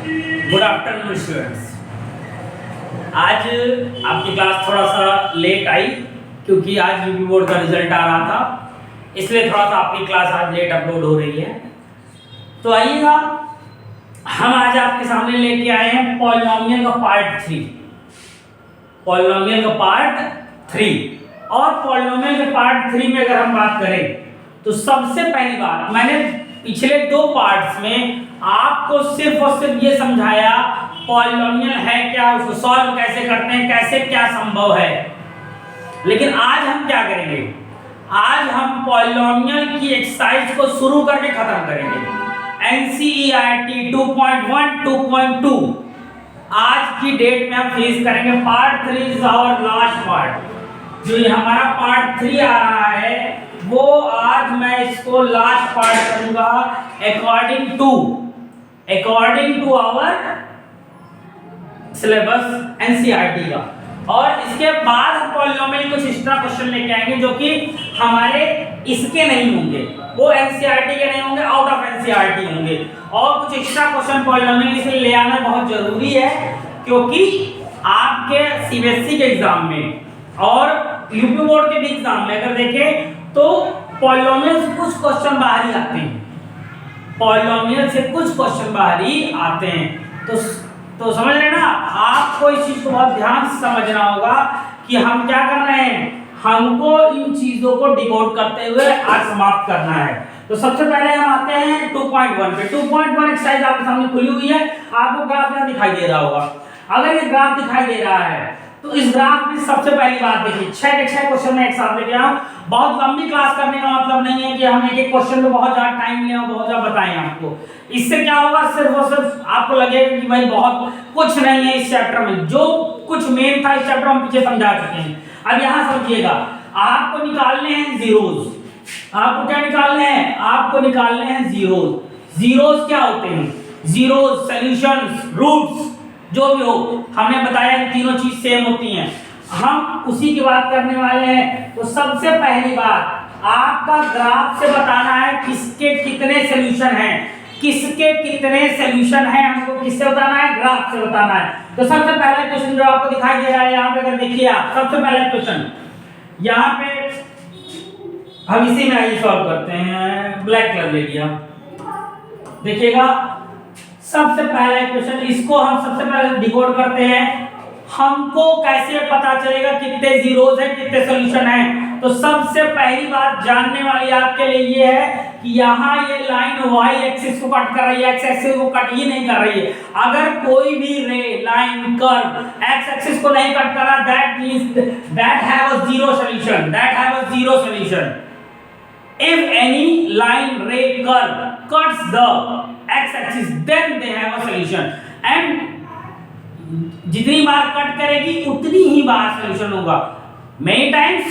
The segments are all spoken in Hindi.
Good afternoon students. आज आपकी क्लास थोड़ा सा लेट आई क्योंकि आज यूपी बोर्ड का रिजल्ट आ रहा था, इसलिए थोड़ा सा आपकी क्लास आज लेट अपलोड हो रही है। तो आइएगा, हम आज आपके सामने लेके आए हैं पॉलिनोमियल का पार्ट 3। पॉलिनोमियल का पार्ट 3 और पॉलिनोमियल के पार्ट 3 में अगर हम बात करें तो सबसे पहली बात, मैंने पिछले 2 पार्ट्स में आपको सिर्फ और सिर्फ ये समझाया पॉलिनोमियल है क्या, उसको सॉल्व कैसे करते हैं, कैसे क्या संभव है। लेकिन आज हम क्या करेंगे, आज हम पॉलिनोमियल की एक्सरसाइज को शुरू करके खत्म करेंगे। NCERT 2.1 2.2 आज की डेट में हम फिनिश करेंगे। Part 3 is our last part. जो ये हमारा पार्ट 3 आ रहा है वो आज मैं इसको लास्ट पार्ट करूंगा according to our syllabus NCERT का। और इसके बाद हम पॉलिनोमियल कुछ एक्स्ट्रा क्वेश्चन लेके आएंगे जो कि हमारे इसके नहीं होंगे, वो NCERT के नहीं होंगे, आउट ऑफ NCERT होंगे। और कुछ एक्स्ट्रा क्वेश्चन पॉलिनोमियल इसलिए ले आना बहुत जरूरी है क्योंकि आपके CBSE के एग्जाम में और यूपी बोर्ड के भी एग्जाम में अगर देखें तो पॉलिनोमियल से कुछ क्वेश्चन बाहर ही आते हैं। पॉलिनोमियल से कुछ क्वेश्चन बाहर ही आते हैं। तो समझ रहे ना, आपको इस चीज को बहुत ध्यान से समझना होगा कि हम क्या कर रहे हैं, हमको इन चीजों को डिकोड करते हुए आज समाप्त करना है। तो सबसे पहले हम आते हैं 2.1 पे। 2.1 एक्सरसाइज आपके सामने खुली हुई है, आपको ग्राफ यहाँ दिखाई दे रहा होगा। अगर ये ग्राफ दिखाई दे रहा है तो इस ग्राफ में सबसे पहली बात देखिए, 6 के 6 क्वेश्चन में एक साथ लेके आऊं। बहुत लंबी क्लास करने का मतलब नहीं है कि हम एक क्वेश्चन में बहुत ज्यादा टाइम लें और बहुत ज्यादा बताएं आपको। इससे क्या होगा, सिर्फ और सिर्फ आपको लगेगा कि भाई बहुत कुछ नहीं है इस चैप्टर में। जो कुछ मेन था इस चैप्टर हम पीछे समझा चुके हैं। अब यहाँ समझिएगा, आपको निकालने हैं जीरोस। आपको क्या निकालने हैं, आपको निकालने हैं जीरोस। जीरोस क्या होते हैं, जीरोस, सॉल्यूशंस, रूट्स, जो भी हो, हमने बताया कि तीनों चीज सेम होती हैं। हम उसी की बात करने वाले हैं। तो सबसे पहली बात, आपका ग्राफ से बताना है किसके कितने सॉल्यूशन हैं, किसके कितने सॉल्यूशन हैं, हमको किससे बताना है, ग्राफ से बताना है। तो सबसे पहला क्वेश्चन जो आपको दिखाई दे रहा है यहाँ पे, अगर देखिए आप, सबसे पहला क्वेश्चन यहाँ पे हम इसी में आइए सॉल्व करते हैं। ब्लैक कलर ले लिया, देखिएगा सबसे पहला क्वेश्चन, इसको हम सबसे पहले डिकोड करते हैं। हमको कैसे पता चलेगा कितने जीरोस हैं, कितने सॉल्यूशन हैं। तो सबसे पहली बात जानने वाली आपके लिए ये है कि यहाँ ये लाइन y एक्सिस को कट कर रही है, x एक्सिस को कट ही नहीं कर रही है। अगर कोई भी रे, लाइन, कर्व x एक्सिस को नहीं कट कर रहा, that means that have a zero solution, that have a zero solution. If any line, ray, curve cuts the x-axis, then they have a solution. And जितनी बार कट करेगी उतनी ही बार सॉल्यूशन होगा। Many times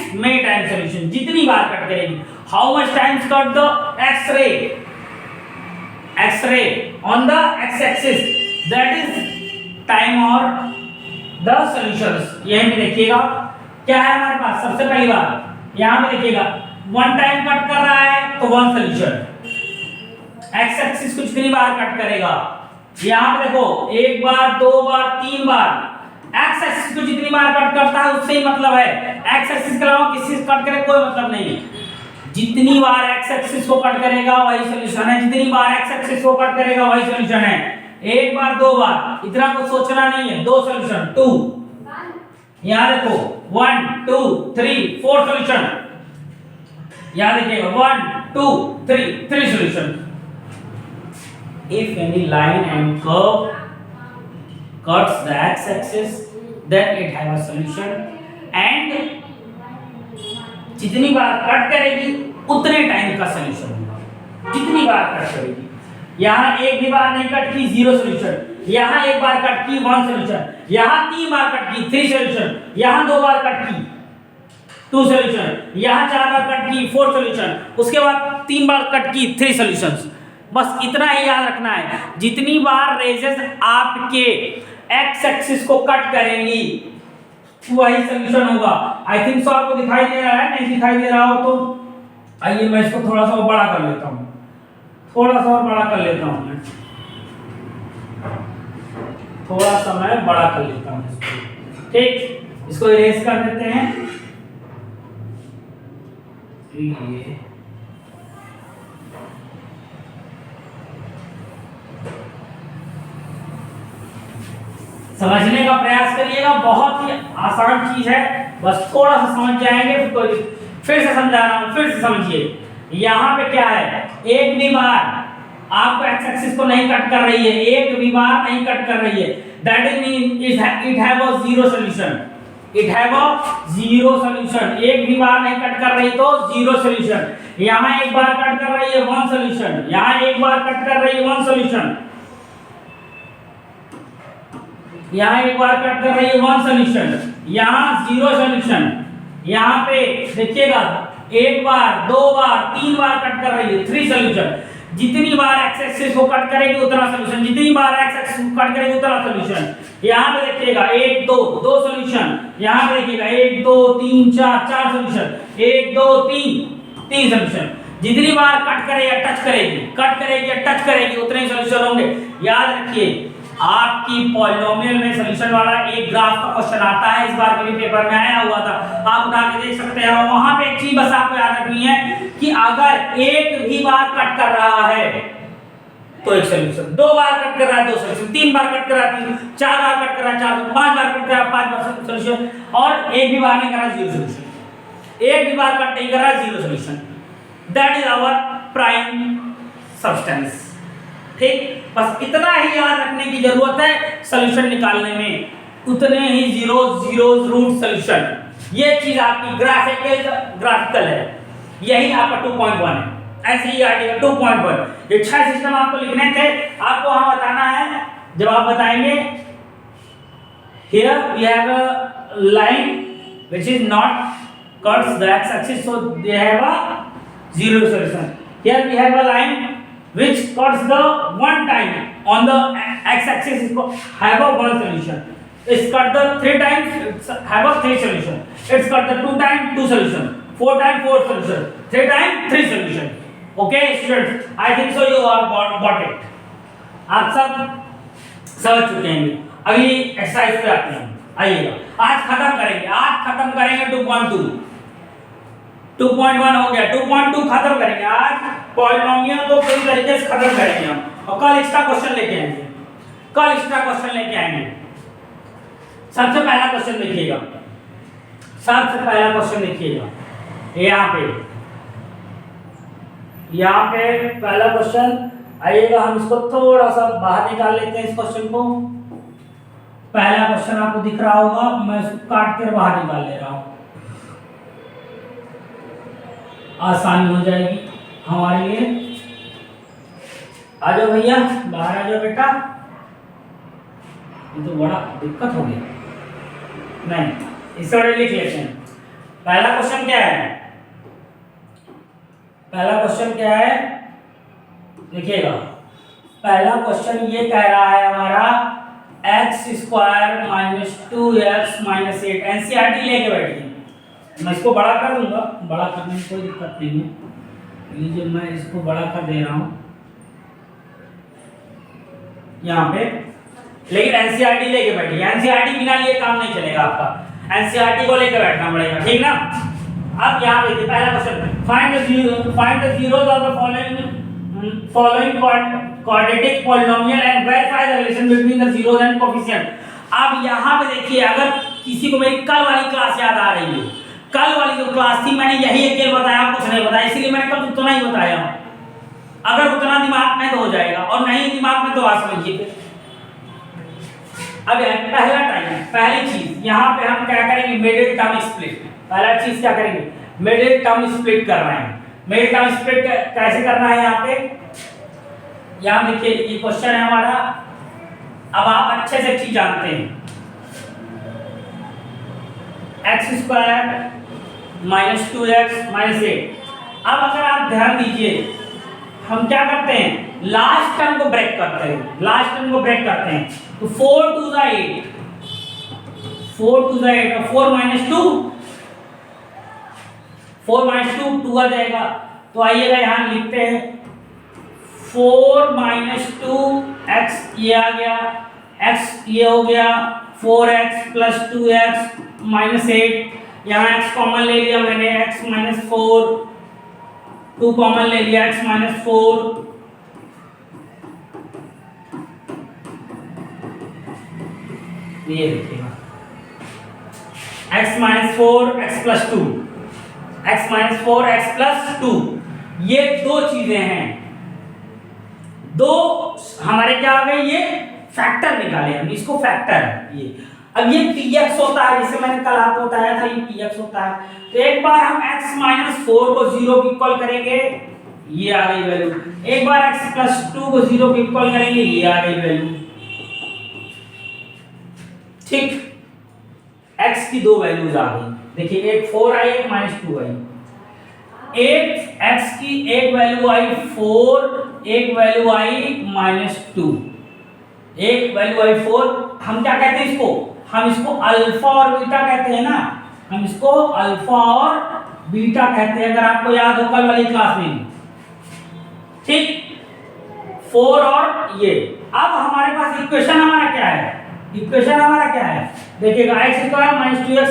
solution, जितनी बार कट करेगी। How much times cut the x-ray? X-ray on the x-axis, that is time or the solutions। यहीं पे देखिएगा क्या है हमारे पास। सबसे पहली बात यहाँ पे देखिएगा, 1 टाइम कट कर रहा है तो 1 सॉल्यूशन। एक्स एक्सिस को कितनी बार कट करेगा, यहाँ पे देखो 1 बार, 2 बार, 3 बार। एक्स एक्सिस को जितनी बार कट करता है उससे ही मतलब है। एक्स एक्सिस के अलावा किसी से कट करे कोई मतलब नहीं है। जितनी बार एक्स एक्सिस को कट करेगा वही सॉल्यूशन है, जितनी बार एक्स एक्सिस को कट करेगा वही सॉल्यूशन है। 1 बार, 2 बार, इतना कुछ सोचना नहीं है। 2 सॉल्यूशन, 2, यहाँ देखो 1 2 3 4 सॉल्यूशन। यहाँ देखिएगा 1 2 3 solution। If any line and curve cuts the x-axis, then it have a solution। And जितनी बार कट करेगी उतने टाइम का सॉल्यूशन होगा। जितनी बार कट करेगी, यहाँ एक भी बार नहीं कट की, 0 सॉल्यूशन। यहाँ 1 बार कट की, 1 सॉल्यूशन। यहाँ 3 बार कट की, 3 सॉल्यूशन। यहाँ 2 बार कट की, 2 सॉल्यूशन। यहाँ 4 बार कट की, 4 सॉल्यूशन। उसके बाद 3 बार कट की, 3 सॉल्यूशंस। बस इतना ही याद रखना है। जितनी बार रेजेस आपके एक्स एक्सिस को कट करेंगी वही सॉल्यूशन होगा। आई थिंक सो आपको दिखाई दे रहा है, नहीं दिखाई दे रहा हो तो आइए मैं इसको थोड़ा सा बड़ा कर लेता हूँ, थोड़ा सा और बड़ा कर लेता हूँ मैं। थोड़ा सा मैं बड़ा कर लेता हूँ इसको। ठीक, इसको इरेज कर देते हैं। ये समझने का प्रयास करिएगा, बहुत ही आसान चीज है, बस थोड़ा सा समझ जाएंगे फिर से समझा रहा हूं, फिर से समझिए। यहाँ पे क्या है, एक भी बार आपको एक्स एक्सिस को नहीं कट कर रही है, एक भी बार नहीं कट कर रही है, that is mean it have a zero solution, it have a zero solution. एक भी बार नहीं कट कर रही तो जीरो सॉल्यूशन। यहाँ एक बार कट कर रही है वन सॉल्यूशन, यहाँ एक बार कट कर रही है वन सॉल्यूशन, यहाँ एक बार कट कर रही है वन सॉल्यूशन, यहाँ जीरो सॉल्यूशन। यहाँ पे देखिएगा एक बार, दो बार, तीन बार कट कर रही है, थ्री सॉल्यूशन। जितनी बार एक्स एक्सिस को कट करेगी उतना सॉल्यूशन, जितनी बार एक्स एक्सिस को कट करेगी उतना सॉल्यूशन। यहाँ पे देखिएगा एक दो, दो सॉल्यूशन। यहाँ पे देखिएगा एक दो तीन चार, चार सॉल्यूशन, एक दो तीन, तीन सॉल्यूशन। जितनी बार कट करेगी या टच करेगी, कट करेगी या टच करेगी, उतने ही सॉल्यूशन होंगे। याद रखिए, आपकी पॉलिनोमियल में सॉल्यूशन वाला एक ग्राफ का क्वेश्चन आता है, इस बार के भी पेपर में आया हुआ था, आप उठा के देख सकते हैं। वहां पे एक चीज बस आपको याद रखनी है कि अगर एक भी बार कट कर रहा है तो एक सॉल्यूशन, दो बार कट कर रहा है दो सॉल्यूशन, तीन बार कट कर रहा है तीन, चार बार कट कर रहा है चार, पांच बार कट कर रहा है पांच बार सॉल्यूशन, और एक भी बार नहीं कर रहा जीरो सॉल्यूशन। एक भी बार कट नहीं कर रहा zero solution. That is our prime substance. ठीक, बस इतना ही याद रखने की जरूरत है सॉल्यूशन निकालने में, उतने ही जीरो जीरो रूट सॉल्यूशन। ये चीज आपकी ग्राफिकल है, यही आपका 2.1 है। एनसीईआरटी का 2.1। ये 6 सिस्टम आपको लिखने थे, आपको वहां बताना है। जब आप बताएंगे here we have a line which is not cuts the x axis, so they have a zero solution. Here we have a line which cuts the one time on the x axis is have a one solution. It's cut the three times, it's have a three solution. It's cut the two times two solution, four times four solution, three times three solution. Okay students, I think so you are got it. आप सब समझ चुके हैं। अगली एक्सरसाइज पे आते हैं, आइएगा। आज खत्म करेंगे 2.2, 2.1 हो गया, 2.2 खत्म करेंगे आज। पॉलिनोमियल को पूरी तरीके से खत्म करेंगे हम, और कल एक्स्ट्रा क्वेश्चन लेके आएंगे, कल एक्स्ट्रा क्वेश्चन लेके आएंगे। सबसे पहला क्वेश्चन देखिएगा, सबसे पहला क्वेश्चन देखिएगा यहाँ पे पहला क्वेश्चन आइएगा। हम इसको थोड़ा सा बाहर निकाल लेते हैं इस क्वेश्चन को। पहला क्वेश्चन आपको दिख रहा होगा, मैं इसको काट कर बाहर निकाल ले रहा हूँ, आसानी हो जाएगी हमारे लिए। आ जाओ भैया, बाहर आ जाओ बेटा। ये तो बड़ा दिक्कत हो गया, नहीं इसे लिख लेते हैं। पहला क्वेश्चन क्या है, पहला क्वेश्चन क्या है देखिएगा। पहला क्वेश्चन ये कह रहा है हमारा x² - 2x - 8। एनसीईआरटी लेके बैठिए, मैं इसको बड़ा कर दूंगा, बड़ा करने में कोई दिक्कत नहीं है। लीजिए मैं इसको बड़ा कर दे रहा हूँ यहाँ पे, लेकिन एनसीईआरटी लेके बैठिए। एनसीईआरटी बिना लिए काम नहीं चलेगा आपका, एनसीईआरटी को लेकर बैठना पड़ेगा, ठीक ना। अब यहाँ पे पहला question, find the zeros of the following quadratic polynomial and verify the relation between the zeros and coefficient। अब यहाँ पे देखिए, अगर किसी को मेरी कल वाली क्लास याद आ रही है, कल वाली जो क्लास थी मैंने यही अकेले बताया, कुछ नहीं बताया, इसीलिए मैंने कल उतना ही बताया। अगर उतना दिमाग में तो हो जाएगा, और नहीं दिमाग में तो आ समझिए। अब पहला टाइम, पहली चीज यहाँ पे हम क्या करेंगे, मिडिल टर्म स्प्लिट। पहला चीज क्या करेंगे, मिडिल टर्म स्प्लिट कर रहे हैं। मिडिल टर्म स्प्लिट कैसे करना है, यहाँ पे यहाँ देखिए ये क्वेश्चन है हमारा। अब आप अच्छे से चीज जानते हैं, x² - 2x - 8। अब अगर आप ध्यान दीजिए, हम क्या करते हैं, लास्ट टर्म को ब्रेक करते हैं, लास्ट टर्म को ब्रेक करते हैं। तो 4 2 8, 4 2 8 और 4 - 2, 4 - 2 2 आ जाएगा। तो आइएगा यहाँ लिखते हैं 4 - 2x, ये आ गया x ये हो गया 4x प्लस 2x माइनस 8, यहाँ x कॉमन ले लिया मैंने, x माइनस 4, 2 कॉमन ले लिया, x माइनस 4, ये देखिएगा x minus 4 x plus 2, x minus 4 x plus 2, ये दो चीजें हैं, दो हमारे क्या आ गए, ये फैक्टर निकाले हम, इसको फैक्टर है ये। अब ये px होता है, जैसे मैंने कल आपको बताया था ये px होता है, तो एक बार हम x माइनस 4 को 0 के इक्वल करेंगे, ये आ गई वैल्यू, एक बार x प्लस 2 को 0 के इक्वल करेंगे, ये आ गई वैल्यू, ठीक। x की दो वैल्यूज आ गई, देखिए एक 4 आई, एक माइनस 2 आई, एक x की एक वैल्यू आई 4, एक वैल्यू आई माइनस 2, एक वैल्यू आई 4, हम क्या कहते हैं इसको, हम इसको अल्फा और बीटा कहते हैं ना, हम इसको अल्फा और बीटा कहते हैं, अगर आपको याद हो कल वाली क्लास में, ठीक। 4 और ये, अब हमारे पास इक्वेशन हमारा क्या है, इक्वेशन हमारा क्या है, देखिएगा x square minus 2x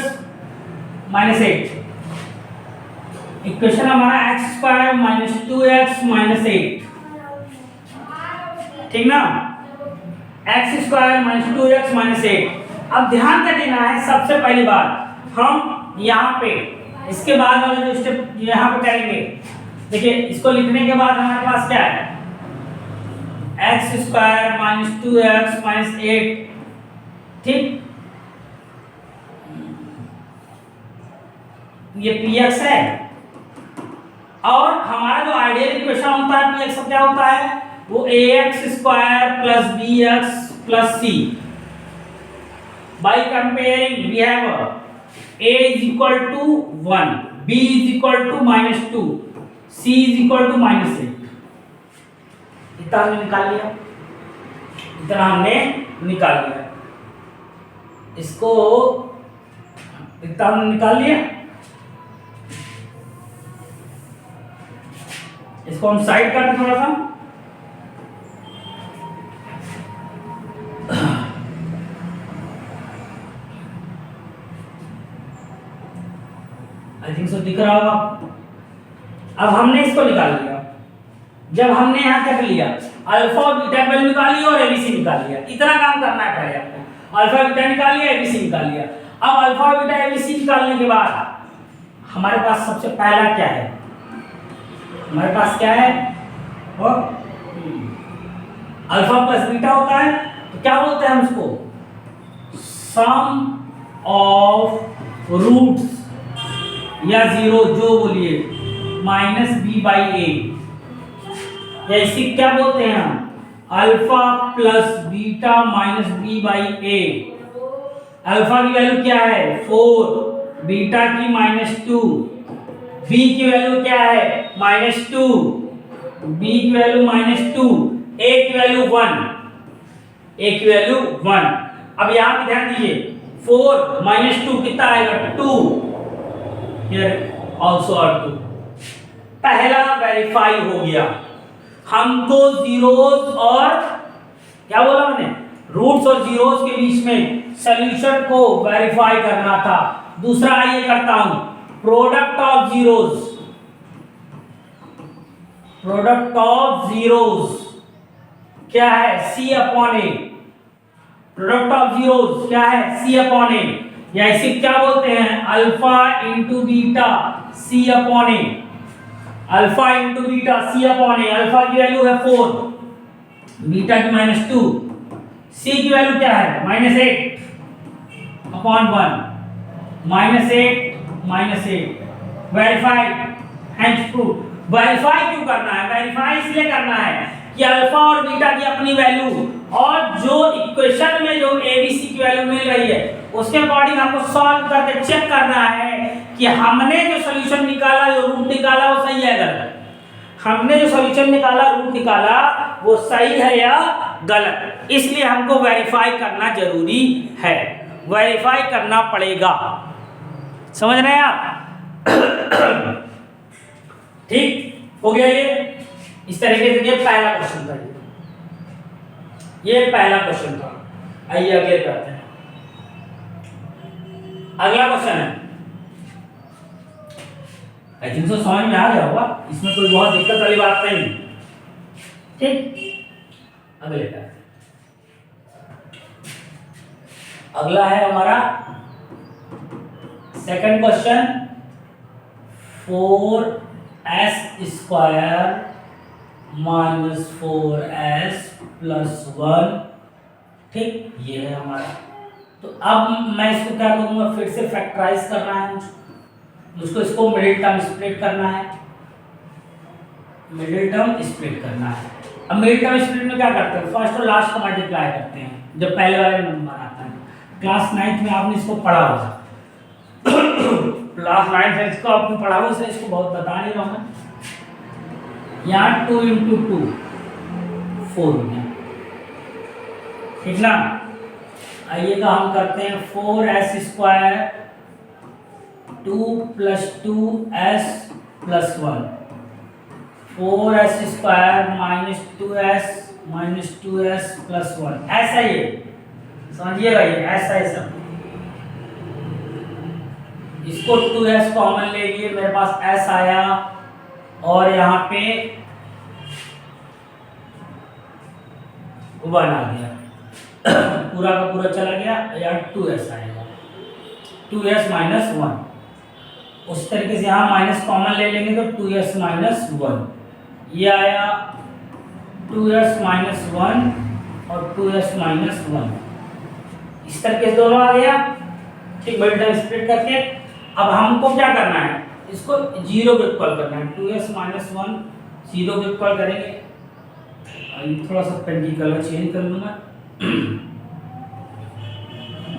minus 8, equation हमारा x square minus 2x minus 8, ठीक ना, x square minus 2x minus 8। अब ध्यान क्या देना है, सबसे पहली बात हम यहाँ पे इसके बाद वाले जो स्टेप यहाँ पे करेंगे, देखिए इसको लिखने के बाद हमारे पास क्या है, x square minus 2x minus 8, ठीक, ये px है, और हमारा जो आइडियल इक्वेशन होता है px का क्या होता है, वो ax square plus bx plus c, by comparing we have a is equal to 1, b is equal to minus 2, c is equal to minus 8, इतना हमने निकाल लिया, इतना हमने निकाल लिया, इसको इतना हमने निकाल लिया, इसको हम साइड करते थोड़ा सा, आई थिंक सो दिख रहा होगा। अब हमने इसको निकाल लिया, जब हमने यहाँ क्या कर लिया, अल्फा और बीटा वैल्यू निकाली और एबीसी निकाल लिया, इतना काम करना है पहले आपको, अल्फा बीटा निकाल लिया, एबीसी निकाल लिया। अब अल्फा बीटा एबीसी निकालने के बाद हमारे पास सबसे पहला क्या है, हमारे पास क्या है, अल्फा प्लस बीटा होता है, तो क्या बोलते हैं हम उसको, सम ऑफ रूट्स या जीरो जो बोलिए माइनस बी बाई ए, या इसी क्या बोलते हैं हम, alpha plus beta minus b by a. अल्फा की वैल्यू क्या है 4, बीटा की -2, बी की वैल्यू क्या है -2, बी की वैल्यू -2, ए की वैल्यू 1, ए की वैल्यू 1। अब यहां पे ध्यान दीजिए 4 -2 कितना आएगा 2, हियर आल्सो आर 2। पहला वेरीफाई हो गया, हमको जीरोस और क्या बोला मैंने, रूट्स और जीरोस के बीच में सॉल्यूशन को वेरीफाई करना था। दूसरा आइए करता हूं, product of zeros, product of zeros क्या है C/A, प्रोडक्ट ऑफ जीरोस क्या है C/A, या इसे क्या बोलते हैं alpha into beta C/A, alpha into beta C/A। Alpha की वैल्यू है 4, बीटा की -2, C की वैल्यू क्या है -8/1, -8 वेरीफाइड हैंस प्रूव। वेरीफाई क्यों करना है, वेरीफाई इसलिए करना है कि अल्फा और बीटा की अपनी वैल्यू और जो इक्वेशन में जो एबीसी की वैल्यू मिल रही है उसके अकॉर्डिंग हमको सॉल्व करके चेक करना है कि हमने जो सॉल्यूशन निकाला, जो रूट निकाला वो सही है गलत, हमने जो सॉल्यूशन निकाला, रूट निकाला वो सही है या गलत। इसलिए हमको वेरीफाई करना जरूरी है, वेरीफाई करना पड़ेगा, समझ रहे हैं आप? ठीक हो गया। ये इस तरीके से ये पहला क्वेश्चन था, ये पहला क्वेश्चन था। आइए अगले पे आते हैं। अगला क्वेश्चन है, आई थिंक सो समझ में आ गया होगा, इसमें कोई बहुत दिक्कत वाली बात नहीं। ठीक, अगले पे आते हैं। अगला है हमारा second question, 4s² minus 4s plus 1। ठीक, ये है हमारा। तो अब मैं इसको क्या करूंगा, फिर से फैक्टराइज करना है मुझको इसको मिडिल टर्म स्प्लिट करना है, मिडिल टर्म स्प्लिट करना है। अब मिडिल टर्म स्प्लिट में क्या करते हैं, फर्स्ट और लास्ट को मल्टीप्लाई करते हैं जब पहले वाले नंबर आता है। क्लास 9th में आपने इसको पढ़ा होगा क्लास 9th में इसको आपने पढ़ा होगा, इसलिए इसको बहुत बता नहीं रहा हूं मैं। यहाँ 2 × 2 4 हो गया, ठीक ना। आइएगा हम करते हैं 4s² 2 + 2s + 1, 4s² minus 2s + 1। ऐसा ही है, समझिएगा, ये ऐसा है सब। इसको 2s कॉमन ले लिए, मेरे पास s आया और यहाँ पे 1 आ गया पूरा का पूरा चला गया, या 2s आएगा, 2s - 1। उस तरीके से यहाँ माइनस कॉमन ले लेंगे तो 2s - 1, ये आया 2s - 1 और 2s - 1, इस तरीके से दोनों आ गया। ठीक, मल्टीप्लाई स्प्लिट करके अब हमको क्या करना है, इसको 0 के इक्वल करना है। 2s - 1 0 के इक्वल करेंगे। थोड़ा सा पेन की कलर चेंज कर लूँगा,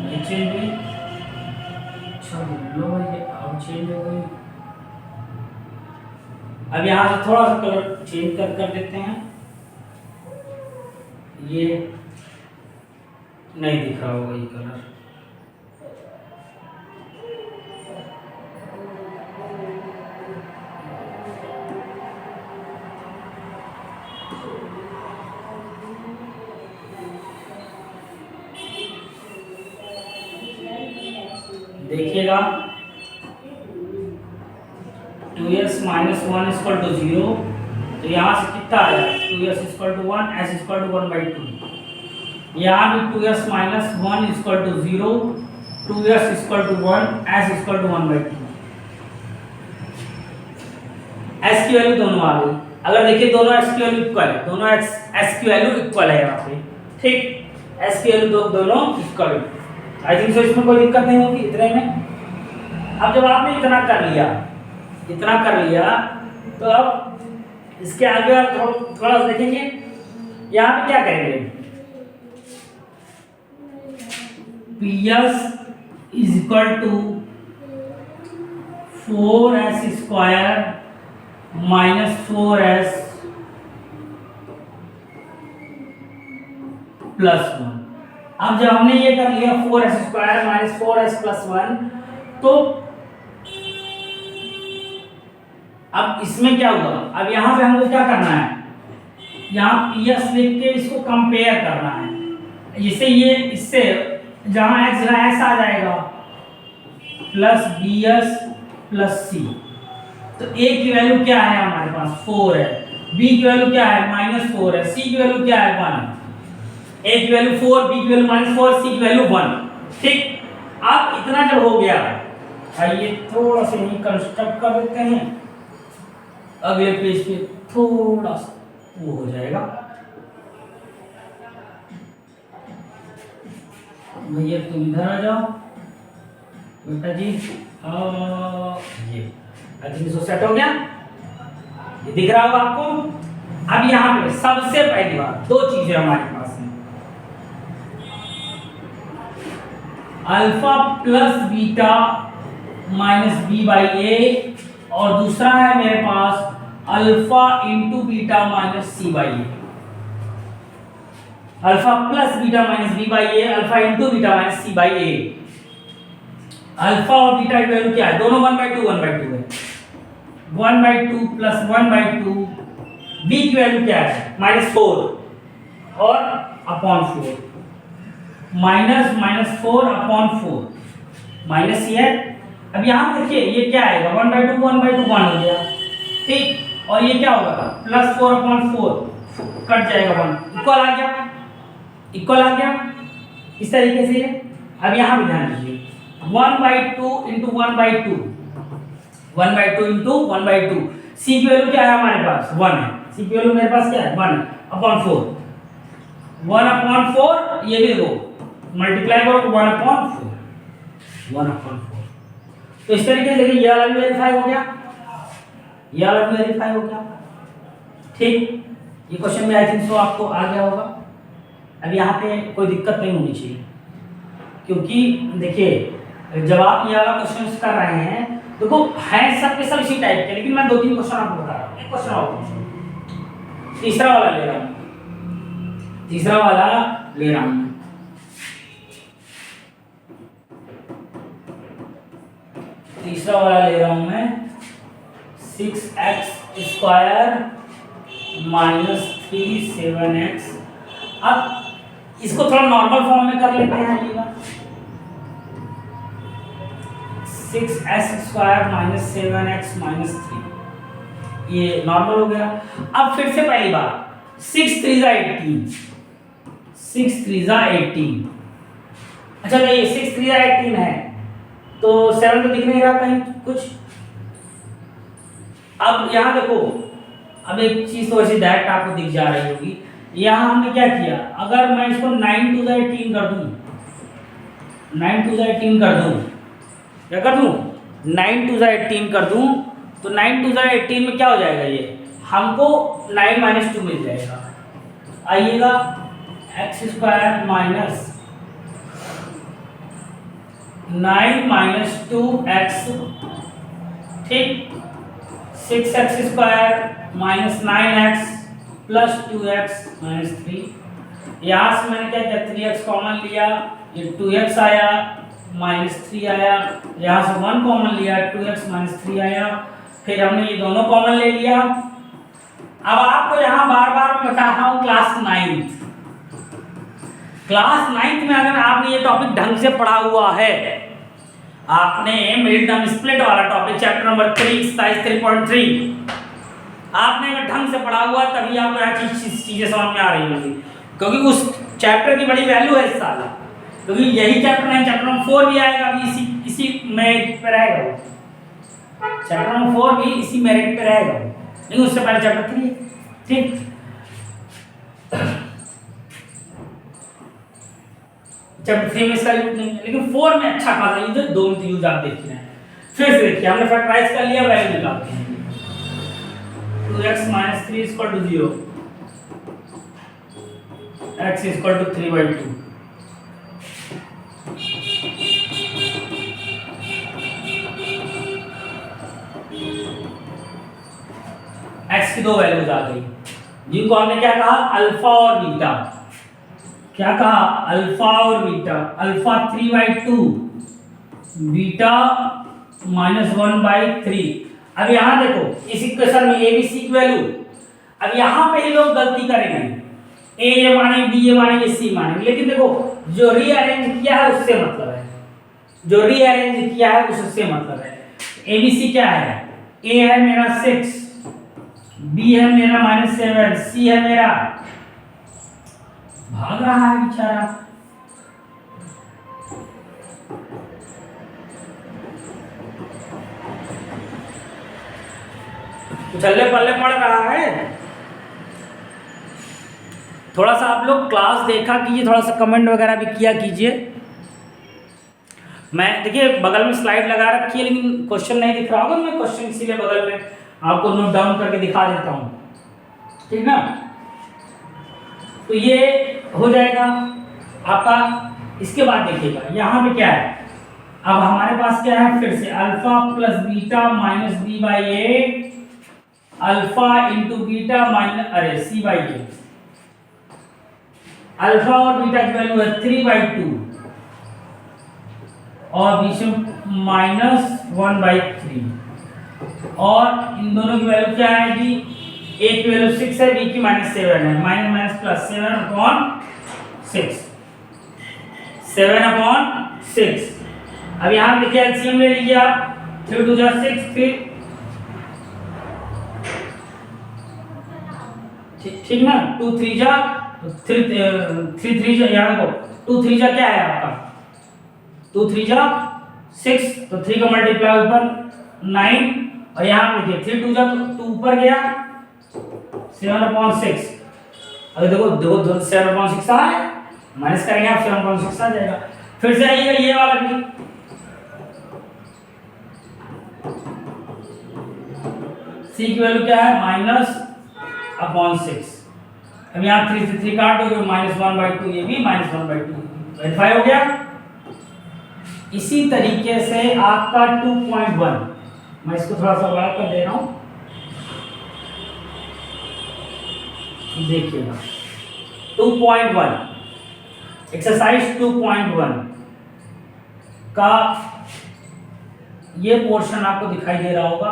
नहीं चेंज हुई, चलो ये अब चेंज हो गई। अब यहाँ से थोड़ा सा कलर चेंज कर देते हैं, ये नहीं दिख रहा होगा ये कलर। देखिएगा 2s - 1 = 0, तो यहाँ से कितना आया, 2s = 1, s = 1/2। यहाँ भी 2s - 1 = 0, 2s = 1, s = 1/2। s की वैल्यू दोनों आ गई। अगर देखिए दोनों s की वैल्यू इक्वल है, दोनों s की वैल्यू इक्वल है यहाँ पे। ठीक, s की वैल्यू दोनों इक्वल है। आई थिंक सो इसमें कोई दिक्कत नहीं होगी इतने में। अब जब आपने इतना कर लिया तो अब इसके आगे आप थोड़ा सा देखेंगे, यहाँ पे क्या करेंगे, PS = 4s² minus 4s plus 1। अब जब हमने ये कर लिया 4s² माइनस 4s प्लस 1, तो अब इसमें क्या हुआ, अब यहाँ पे हमको क्या करना है, यहाँ PS लिख के इसको कंपेयर करना है। जिससे ये इससे जहाँ x आ जाएगा प्लस BS प्लस C, तो A की वैल्यू क्या है हमारे पास 4 है, B की वैल्यू क्या है -4 है, C की वैल्यू क्या है 1 है। A की वैल्यू 4, B की वैल्यू -4, C की वैल्यू 1। ठीक, अब इतना जब हो गया, आइए थोड़ा सा यही कंस्ट्रक्ट कर देते हैं, अगले पेज पे थोड़ा सा वो हो जाएगा। भैया तुम इधर आ जाओ बेटा जी, ये अच्छी से सेट हो गया, ये दिख रहा होगा आपको। अब यहाँ पे सबसे पहली बात, दो चीजें हमारे पास हैं, alpha plus beta minus b/a, और दूसरा है मेरे पास alpha into beta minus c/a। Alpha plus beta minus b/a, alpha into beta minus c/a। Alpha और बीटा की वैल्यू क्या है, दोनों 1/2 है, 1/2 प्लस 1/2। b की वैल्यू क्या है -4 और अपॉन 4। माइनस माइनस 4/4 माइनस ये। अब यहाँ देखिए ये क्या आएगा 1/2 1/2 1 हो गया, ठीक। और ये क्या होगा प्लस 4/4 कट जाएगा 1 इक्वल आ गया, इक्वल आ गया इस तरीके से। अब यहाँ भी ध्यान दीजिए 1/2 इंटू 1/2 1/2 इंटू 1/2 सी की वैल्यू क्या है हमारे पास 1 है, सी की वैल्यू मेरे पास क्या है 1/4 1/4 ये भी देखो मल्टीप्लाई करो 1/4 तो इस तरीके से देखिए ये वाला भी वेरीफाई हो गया, ये वाला भी वेरीफाई हो गया, ठीक। ये क्वेश्चन में आई थिंक सो आपको आ गया होगा। अब यहाँ पे कोई दिक्कत नहीं होनी चाहिए, क्योंकि देखिए जब आप ये वाला क्वेश्चन कर रहे हैं देखो है सब के सब इसी टाइप के, लेकिन मैं 2-3 क्वेश्चन आपको बता रहा हूँ। एक क्वेश्चन और तीसरा वाला ले रहा हूँ, तीसरा वाला ले रहा हूँ तीसरा वाला ले रहा हूं मैं 6x² माइनस 3 7x। अब इसको थोड़ा नॉर्मल फॉर्म में कर लेते हैं, ये 6x² माइनस 7x माइनस 3 ये नॉर्मल हो गया। अब फिर से पहली बार 6 3 18 6 3 18। अच्छा ये 6 3 18 है तो 7 तो दिख नहीं रहा कहीं कुछ। अब यहाँ देखो अब एक चीज तो वैसे डायरेक्ट आपको दिख जा रही होगी। यहाँ हमने क्या किया, अगर मैं इसको 9 2 18 कर दूं, 9 2 18 कर दूं, क्या कर दूं 9 2 18 कर दूं, तो 9 2 18 में क्या हो जाएगा, ये हमको 9 - 2 मिल जाएगा। आइएगा x² माइनस 9 - 2x, ठीक। 6x² minus 9x plus 2x minus 3। यहाँ से मैंने क्या किया 3x कॉमन लिया, ये 2x आया माइनस 3 आया, यहाँ से 1 कॉमन लिया 2x माइनस 3 आया, फिर हमने ये दोनों कॉमन ले लिया। अब आपको यहाँ बार बार मैं बता रहा हूँ क्लास 9th में अगर आपने ये टॉपिक ढंग से पढ़ा हुआ है, आपने मिडटर्म स्प्लिट वाला टॉपिक चैप्टर नंबर 3 एक्सरसाइज 3.3 आपने अगर ढंग से पढ़ा हुआ तभी आपको यह चीजें समझ में आ रही होंगी, क्योंकि उस चैप्टर की बड़ी वैल्यू है इस साल, क्योंकि यही चैप्टर नहीं चैप्टर नंबर 4 भी आएगा, अभी इसी मेरिट पे रहेगा वो, चैप्टर नंबर 4 भी इसी मेरिट पे रहेगा, लेकिन उससे पहले चैप्टर 3, ठीक। चैप्टर 3 में इसका यूज नहीं है, लेकिन 4 में अच्छा खासा यूज है, 2 में यूज आप देख रहे हैं। फिर से देखिए हमने फैक्टराइज कर लिया, वैल्यू निकालते हैं 2x - 3 = 0, x = 3/2। x की 2 वैल्यूज आ गई, जिनको हमने क्या कहा अल्फा और बीटा, क्या कहा अल्फा और बीटा, अल्फा 3/2 बीटा -1/3। अब यहाँ देखो इस इक्वेशन में ए बी सी की वैल्यू, अब यहाँ पे ही लोग गलती करेंगे, ए ये मानेंगे बी ये मानेंगे सी मानेंगे, लेकिन देखो जो रीअरेंज किया है उससे मतलब है, जो रीअरेंज किया है उससे मतलब है। ए बी सी क्या है, ए है मेरा 6, बी है मेरा -7, सी है मेरा, भाग रहा है बेचारा, उछल्ले पल्ले पड़ रहा है। थोड़ा सा आप लोग क्लास देखा कीजिए, थोड़ा सा कमेंट वगैरह भी किया कीजिए। मैं देखिए बगल में स्लाइड लगा रखी है, लेकिन क्वेश्चन नहीं दिख रहा होगा, मैं क्वेश्चन इसीलिए बगल में आपको नोट डाउन करके दिखा देता हूँ, ठीक ना। तो ये हो जाएगा आपका। इसके बाद देखिएगा यहाँ पे क्या है, अब हमारे पास क्या है, फिर से alpha plus beta minus b/a, alpha into beta minus c/a। Alpha और बीटा की वैल्यू है 3/2 और बीच में -1/3, और इन दोनों की वैल्यू क्या आएगी, ए की वैल्यू 6 है, बी की -7 है, -+ 7/6। 7/6। अब यहाँ देखिए एलसीएम ले लीजिए आप, 3 2 जा 6, 3 ठीक ना, 2 3 जा 3 3 जा, यहाँ देखो 2 3 जा क्या है आपका, 2 3 जा 6, तो 3 का मल्टीप्लाई ऊपर 9, और यहाँ देखिए 3 2 जा तो 2 ऊपर गया 7/6। अगर देखो देखो 7/6 आ है, माइनस करेंगे आप 7/6 आ जाएगा। फिर से आइएगा ये वाला भी, c की वैल्यू क्या है -/6। अब यहाँ 3 से 3 काट दोगे -1/2, ये भी -1/2, वेरीफाई हो गया। इसी तरीके से आपका 2.1, मैं इसको थोड़ा सा बड़ा कर दे रहा हूं, देखिएगा 2.1 एक्सरसाइज 2.1 का ये पोर्शन आपको दिखाई दे रहा होगा।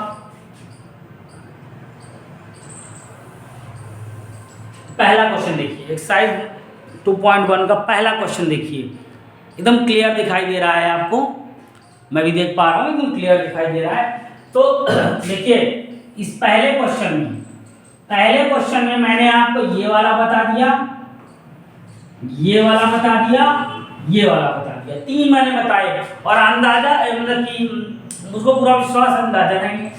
पहला क्वेश्चन देखिए, एक्सरसाइज 2.1 का पहला क्वेश्चन देखिए, एकदम क्लियर दिखाई दे रहा है आपको, मैं भी देख पा रहा हूं एकदम क्लियर दिखाई दे रहा है। तो देखिए इस पहले क्वेश्चन में मैंने आपको ये वाला बता दिया, ये वाला बता दिया, ये वाला बता दिया, 3 मैंने बताए, और अंदाजा मतलब कि मुझको पूरा विश्वास अंदाजा नहीं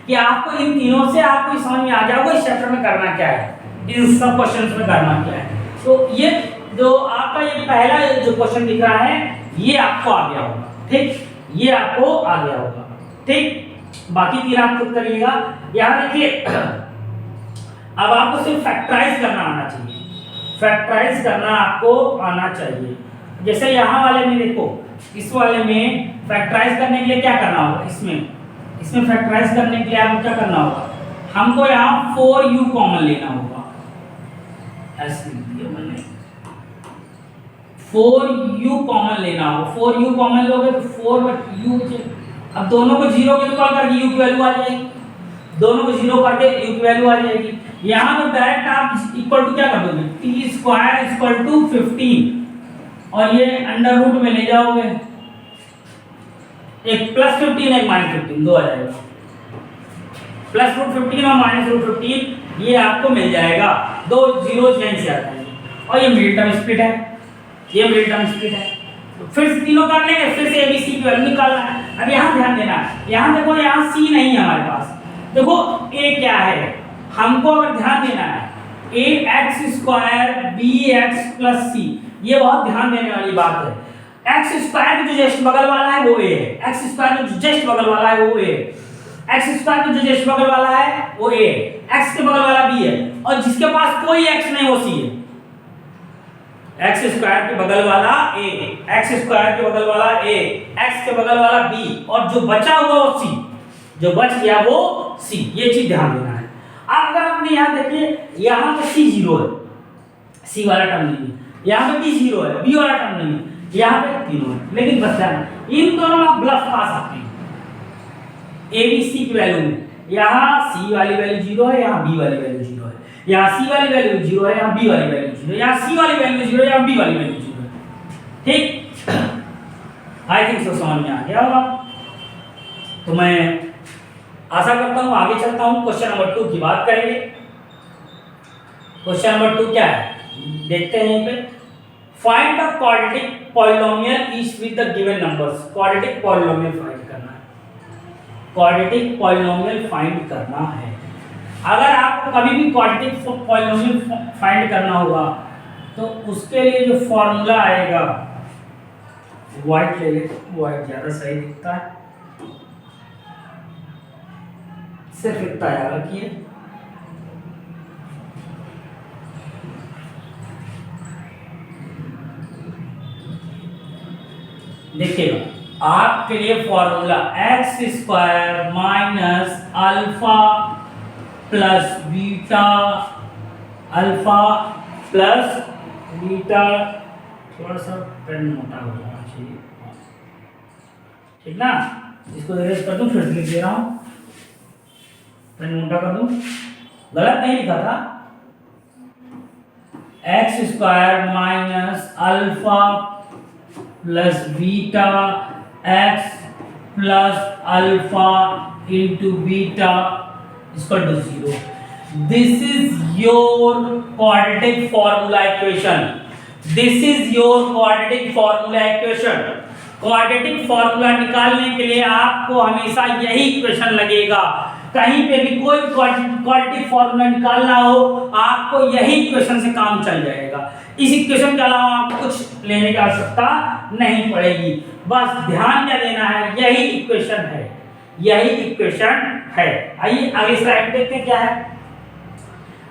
कि आपको इन तीनों से आपको समझ में आ जाएगा इस चैप्टर में करना क्या है, इन सब क्वेश्चंस में करना क्या है। तो ये जो आपका ये पहला जो क्वेश्चन दिख रहा है ये आपको आ गया होगा, ठीक, ये आपको आ गया होगा, ठीक। बाकी 3 आप खुद करिएगा। यहाँ देखिए अब आपको सिर्फ फैक्टराइज करना आना चाहिए, फैक्टराइज करना आपको आना चाहिए। जैसे यहाँ वाले में देखो, इस वाले में फैक्टराइज करने के लिए क्या करना होगा, इसमें फैक्टराइज करने के लिए आपको क्या करना होगा, हमको यहाँ 4u कॉमन लेना होगा, ऐसे लिख दिया मैंने, 4u कॉमन लेना होगा। 4u कॉमन लोगे तो 4u, अब दोनों को 0 के इक्वल करके u की वैल्यू आ जाएगी, दोनों को 0 करके u की वैल्यू आ जाएगी। यहाँ तो डायरेक्ट आप इक्वल टू क्या कर दोगे, t² = 15, और ये अंडर रूट में ले जाओगे, एक +15 एक -15 दो आ जाएगा, +√15 और -√15 ये आपको मिल जाएगा, 2 जीरोस यहीं से आ जाएंगे, और ये मिडिल टर्म स्प्लिट है, ये मिडिल टर्म स्प्लिट है। तो फिर से तीनों कर लेंगे, फिर से ABC की वैल्यू निकालना है। अब यहाँ ध्यान देना है, यहाँ देखो यहाँ C नहीं है हमारे पास, देखो A क्या है, हमको अगर ध्यान देना है ax² bx + c, ये बहुत ध्यान देने वाली बात है। x² का जो जस्ट बगल वाला है वो a है, x² का जो जस्ट बगल वाला है वो a है, x² का जो जस्ट बगल वाला है वो a है, x के बगल वाला b है, और जिसके पास कोई x नहीं वो c है। x² के बगल वाला a, x² के बगल वाला a, x के बगल वाला b, और जो बचा हुआ वो c, जो बच गया वो c, ये चीज ध्यान देना है। अब अगर आपने यहाँ देखिए, यहाँ पे c 0 है, c वाला टर्म नहीं है, यहाँ पे b 0 है, b वाला टर्म नहीं है, यहाँ पे तीनों है, लेकिन बस ध्यान इन दोनों में आप ब्लफ पा सकते हैं ABC की वैल्यू में, यहाँ c वाली वैल्यू 0 है, यहाँ b वाली वैल्यू 0 है, यहाँ c वाली वैल्यू 0 है, यहाँ b वाली वैल्यू 0 है, यहाँ c वाली वैल्यू 0 है, यहाँ b वाली वैल्यू 0 है, ठीक। आई थिंक सो समझ में आ गया होगा। तो मैं आशा करता हूँ आगे चलता हूँ, क्वेश्चन नंबर 2 की बात करेंगे। क्वेश्चन नंबर 2 क्या है देखते हैं यहाँ पे, find the quadratic polynomial each with the given numbers. Quadratic polynomial find करना है, क्वाड्रेटिक पॉलिनोमियल फाइंड करना है। अगर आपको कभी भी क्वाड्रेटिक पॉलिनोमियल फाइंड करना होगा तो उसके लिए जो फॉर्मूला आएगा, व्हाइट ले ले, व्हाइट ज़्यादा सही दिखता है, सिर्फ इतना याद रखिए, देखिएगा आपके लिए formula x² - alpha plus beta, alpha plus beta, थोड़ा सा पेन मोटा हो जाना चाहिए, ठीक ना। इसको इरेज कर दूं, फिर से लिख दे रहा हूं, पेन मोटा कर दूं, गलत नहीं लिखा था, x² - alpha plus beta x plus alpha into beta equal to 0। This is your quadratic formula equation. This is your quadratic formula equation. Quadratic formula निकालने के लिए आपको हमेशा यही इक्वेशन लगेगा। कहीं पे भी कोई क्वाड्रेटिक फॉर्मूला निकालना हो आपको यही इक्वेशन से काम चल जाएगा। इस इक्वेशन के अलावा आपको कुछ लेने की आवश्यकता नहीं पड़ेगी। बस ध्यान क्या देना है, यही इक्वेशन है, यही इक्वेशन है। आइए आगे स्लाइड देखते हैं क्या है।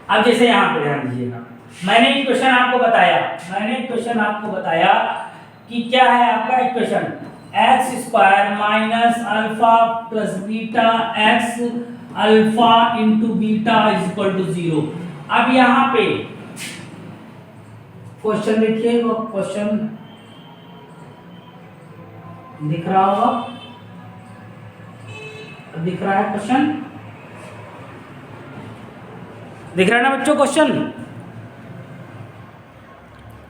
अब जैसे यहाँ पे ध्यान दीजिएगा, मैंने इक्वेशन आपको बताया कि क्या है आपका equation, x square minus alpha plus beta x alpha into beta is equal to 0। अब यहाँ पे क्वेश्चन देखिए, वो क्वेश्चन दिख रहा होगा, दिख रहा है क्वेश्चन, दिख रहा है ना बच्चों क्वेश्चन।